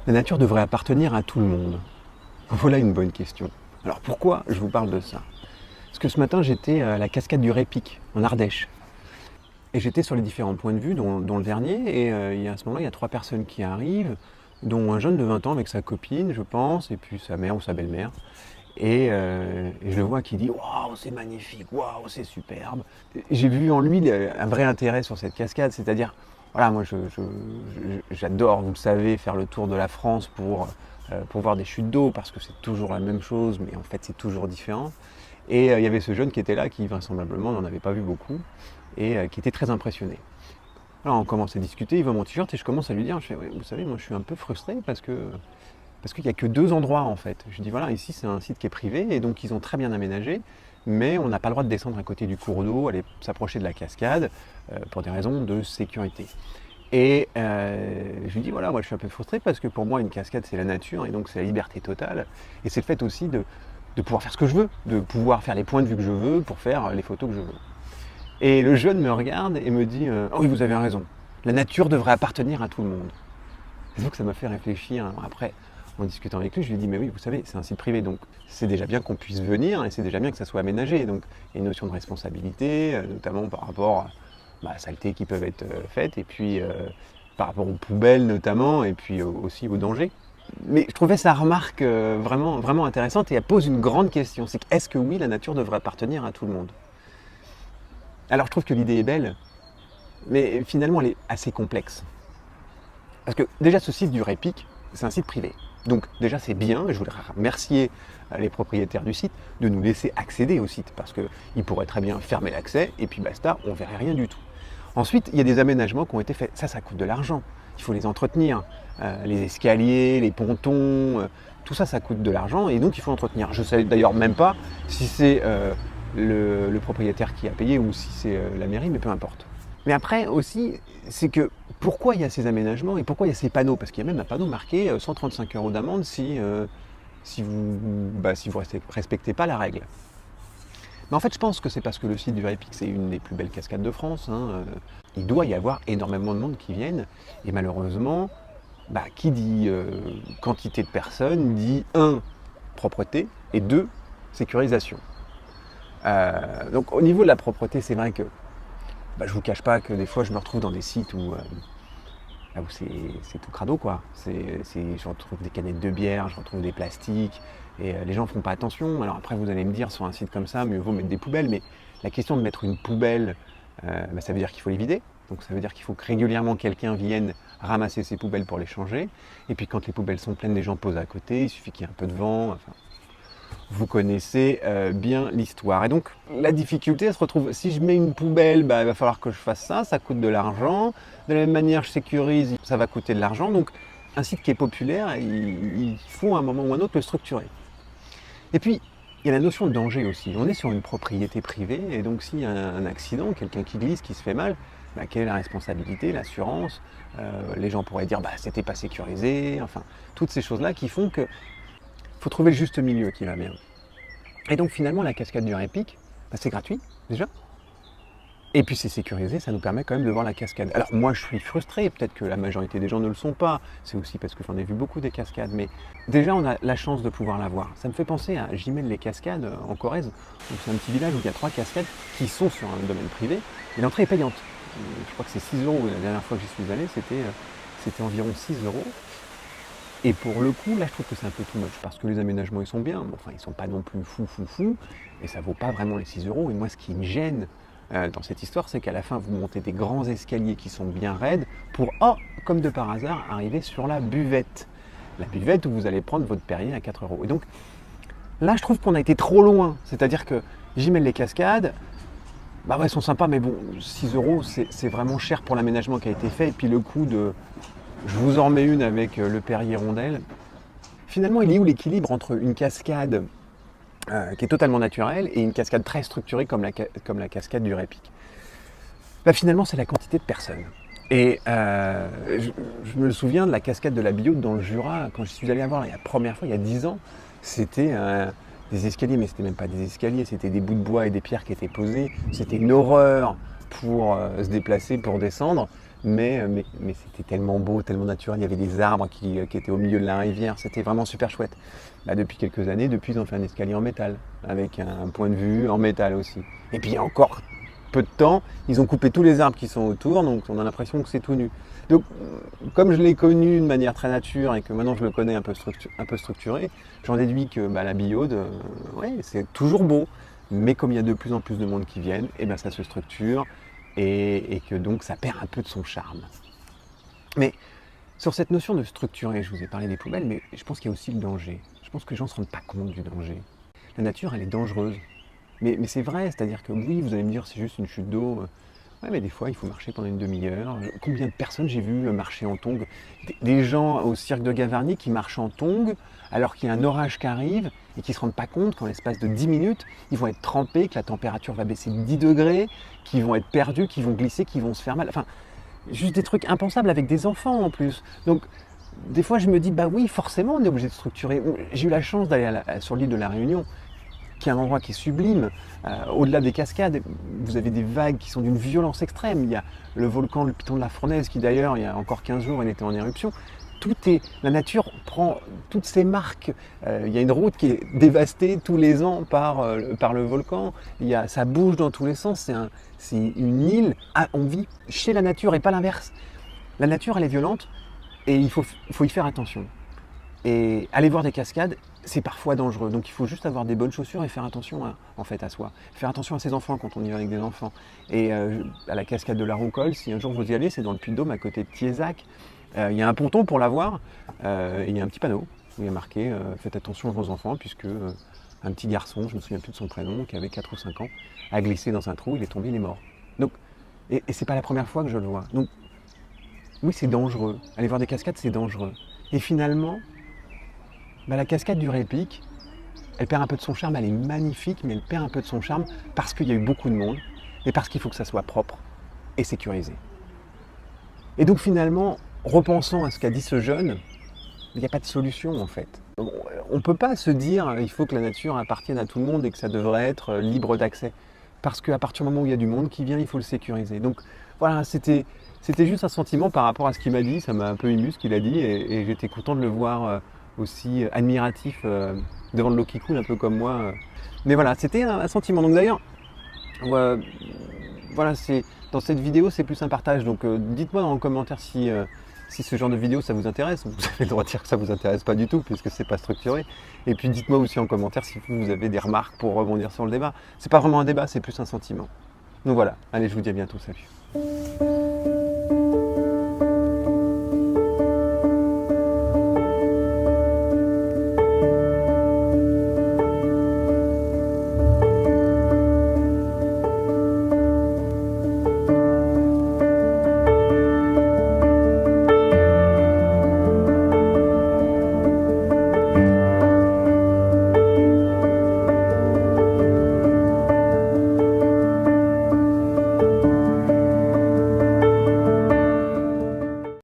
La nature devrait appartenir à tout le monde. Voilà une bonne question. Alors pourquoi je vous parle de ça? Parce que ce matin j'étais à la cascade du Répic, en Ardèche. Et j'étais sur les différents points de vue, dont le dernier, et à ce moment-là, il y a 3 personnes qui arrivent, dont un jeune de 20 ans avec sa copine, je pense, et puis sa mère ou sa belle-mère. Et je le vois qui dit «Waouh, c'est magnifique, waouh, c'est superbe». J'ai vu en lui un vrai intérêt sur cette cascade, c'est-à-dire, voilà, moi j'adore, vous le savez, faire le tour de la France pour voir des chutes d'eau, parce que c'est toujours la même chose, mais en fait c'est toujours différent. Et il y avait ce jeune qui était là, qui vraisemblablement n'en avait pas vu beaucoup, et qui était très impressionné. Alors on commence à discuter, il voit mon t-shirt et je commence à lui dire, je fais, ouais, vous savez, moi je suis un peu frustré parce qu'il n'y a que 2 endroits en fait. Je dis voilà, ici c'est un site qui est privé et donc ils ont très bien aménagé, mais on n'a pas le droit de descendre à côté du cours d'eau, aller s'approcher de la cascade pour des raisons de sécurité. Et je lui dis voilà, moi je suis un peu frustré parce que pour moi une cascade c'est la nature et donc c'est la liberté totale. Et c'est le fait aussi de pouvoir faire ce que je veux, de pouvoir faire les points de vue que je veux pour faire les photos que je veux. Et le jeune me regarde et me dit oh oui, vous avez raison, la nature devrait appartenir à tout le monde. Et donc ça m'a fait réfléchir. Après, en discutant avec lui, je lui ai dit mais oui, vous savez, c'est un site privé, donc c'est déjà bien qu'on puisse venir et c'est déjà bien que ça soit aménagé. Donc il y a une notion de responsabilité, notamment par rapport à la saleté qui peuvent être faites, et puis par rapport aux poubelles notamment, et puis aussi aux dangers. Mais je trouvais sa remarque vraiment, vraiment intéressante et elle pose une grande question. C'est est-ce que oui, la nature devrait appartenir à tout le monde? Alors je trouve que l'idée est belle, mais finalement elle est assez complexe. Parce que déjà ce site du Répic, c'est un site privé. Donc déjà c'est bien, et je voudrais remercier les propriétaires du site de nous laisser accéder au site, parce qu'ils pourraient très bien fermer l'accès, et puis basta, on ne verrait rien du tout. Ensuite, il y a des aménagements qui ont été faits. Ça coûte de l'argent. Il faut les entretenir. Les escaliers, les pontons, tout ça, ça coûte de l'argent, et donc il faut entretenir. Je ne sais d'ailleurs même pas si c'est le propriétaire qui a payé ou si c'est la mairie, mais peu importe. Mais après aussi, c'est que pourquoi il y a ces aménagements et pourquoi il y a ces panneaux? Parce qu'il y a même un panneau marqué 135 € d'amende si vous respectez pas la règle. Mais en fait, je pense que c'est parce que le site du Répic, c'est une des plus belles cascades de France. Il doit y avoir énormément de monde qui viennent. Et malheureusement, qui dit quantité de personnes dit 1, propreté, et 2, sécurisation. Donc au niveau de la propreté, c'est vrai que je ne vous cache pas que des fois je me retrouve dans des sites où c'est tout crado quoi. Je retrouve des canettes de bière, je retrouve des plastiques, et les gens ne font pas attention. Alors après vous allez me dire, sur un site comme ça, mieux vaut mettre des poubelles, mais la question de mettre une poubelle, ça veut dire qu'il faut les vider. Donc ça veut dire qu'il faut que régulièrement quelqu'un vienne ramasser ces poubelles pour les changer. Et puis quand les poubelles sont pleines, les gens posent à côté, il suffit qu'il y ait un peu de vent. Enfin, vous connaissez bien l'histoire. Et donc la difficulté, elle se retrouve, si je mets une poubelle, il va falloir que je fasse ça coûte de l'argent. De la même manière, je sécurise, ça va coûter de l'argent. Donc un site qui est populaire, il faut à un moment ou un autre le structurer. Et puis, il y a la notion de danger aussi. On est sur une propriété privée, et donc s'il y a un accident, quelqu'un qui glisse, qui se fait mal, quelle est la responsabilité, l'assurance? Les gens pourraient dire c'était pas sécurisé, enfin, toutes ces choses-là qui font que faut trouver le juste milieu qui va bien. Et donc finalement, la cascade du Répic, c'est gratuit déjà. Et puis c'est sécurisé, ça nous permet quand même de voir la cascade. Alors moi je suis frustré, peut-être que la majorité des gens ne le sont pas, c'est aussi parce que j'en ai vu beaucoup des cascades, mais déjà on a la chance de pouvoir la voir. Ça me fait penser à Gimel-les-Cascades en Corrèze, c'est un petit village où il y a 3 cascades qui sont sur un domaine privé, et l'entrée est payante. Je crois que c'est 6 €, la dernière fois que j'y suis allé, c'était environ 6 €. Et pour le coup, là je trouve que c'est un peu too much, parce que les aménagements ils sont bien, mais enfin ils sont pas non plus fou, et ça vaut pas vraiment les 6 €. Et moi ce qui me gêne dans cette histoire, c'est qu'à la fin vous montez des grands escaliers qui sont bien raides pour, comme de par hasard, arriver sur la buvette. La buvette où vous allez prendre votre Perrier à 4 €. Et donc là je trouve qu'on a été trop loin, c'est-à-dire que Gimel-les-Cascades, elles sont sympas, mais bon, 6 € c'est vraiment cher pour l'aménagement qui a été fait, et puis le coût de je vous en remets une avec le Perrier Rondelle. Finalement, il est où l'équilibre entre une cascade qui est totalement naturelle et une cascade très structurée comme la cascade du Répic? Finalement, c'est la quantité de personnes. Et je me souviens de la cascade de la Biote dans le Jura, quand je suis allé voir la première fois, il y a 10 ans, c'était des escaliers, mais c'était même pas des escaliers, c'était des bouts de bois et des pierres qui étaient posés. C'était une horreur pour se déplacer, pour descendre. mais c'était tellement beau, tellement naturel. Il y avait des arbres qui étaient au milieu de la rivière, c'était vraiment super chouette. Là, depuis quelques années, depuis, ils ont fait un escalier en métal, avec un point de vue en métal aussi. Et puis, il y a encore peu de temps, ils ont coupé tous les arbres qui sont autour, donc on a l'impression que c'est tout nu. Donc, comme je l'ai connu de manière très nature et que maintenant je le connais un peu structuré, j'en déduis que la biode, ouais, c'est toujours beau. Mais comme il y a de plus en plus de monde qui viennent, et ça se structure et que donc ça perd un peu de son charme. Mais sur cette notion de structurer, je vous ai parlé des poubelles, mais je pense qu'il y a aussi le danger. Je pense que les gens ne se rendent pas compte du danger. La nature, elle est dangereuse. Mais c'est vrai, c'est-à-dire que oui, vous allez me dire, c'est juste une chute d'eau. Ouais, mais des fois, il faut marcher pendant une demi-heure. Combien de personnes j'ai vu marcher en tongs? Des gens au cirque de Gavarnie qui marchent en tongs alors qu'il y a un orage qui arrive et qui ne se rendent pas compte qu'en l'espace de 10 minutes, ils vont être trempés, que la température va baisser de 10 degrés, qu'ils vont être perdus, qu'ils vont glisser, qu'ils vont se faire mal. Enfin, juste des trucs impensables avec des enfants en plus. Donc, des fois, je me dis, bah oui, forcément, on est obligé de structurer. J'ai eu la chance d'aller sur l'île de la Réunion, qui est un endroit qui est sublime. Au-delà des cascades, vous avez des vagues qui sont d'une violence extrême. Il y a le volcan, le piton de la Fournaise, qui d'ailleurs, il y a encore 15 jours, il était en éruption. La nature prend toutes ses marques. Il y a une route qui est dévastée tous les ans par le volcan. Ça bouge dans tous les sens. C'est une île. On vit chez la nature et pas l'inverse. La nature, elle est violente et il faut y faire attention. Et aller voir des cascades, c'est parfois dangereux. Donc il faut juste avoir des bonnes chaussures et faire attention à soi. Faire attention à ses enfants quand on y va avec des enfants. Et à la cascade de la Roucolle, si un jour vous y allez, c'est dans le Puy-de-Dôme à côté de Thiézac. Il y a un ponton pour la voir. Et il y a un petit panneau où il y a marqué faites attention à vos enfants puisque un petit garçon, je ne me souviens plus de son prénom, qui avait 4 ou 5 ans, a glissé dans un trou, il est tombé, il est mort. Donc, et c'est pas la première fois que je le vois. Donc oui, c'est dangereux. Aller voir des cascades, c'est dangereux. Et finalement, la cascade du Répic, elle perd un peu de son charme, elle est magnifique, mais elle perd un peu de son charme parce qu'il y a eu beaucoup de monde et parce qu'il faut que ça soit propre et sécurisé. Et donc finalement, repensant à ce qu'a dit ce jeune, il n'y a pas de solution en fait. On ne peut pas se dire il faut que la nature appartienne à tout le monde et que ça devrait être libre d'accès. Parce qu'à partir du moment où il y a du monde qui vient, il faut le sécuriser. Donc voilà, c'était juste un sentiment par rapport à ce qu'il m'a dit, ça m'a un peu ému ce qu'il a dit et j'étais content de le voir aussi admiratif devant le l'eau qui coule, un peu comme moi. Mais voilà, c'était un sentiment. Donc d'ailleurs, voilà, dans cette vidéo, c'est plus un partage. Donc dites-moi dans le commentaire si ce genre de vidéo ça vous intéresse. Vous avez le droit de dire que ça vous intéresse pas du tout puisque c'est pas structuré. Et puis dites-moi aussi en commentaire si vous avez des remarques pour rebondir sur le débat. C'est pas vraiment un débat, c'est plus un sentiment. Donc voilà, allez, je vous dis à bientôt, salut.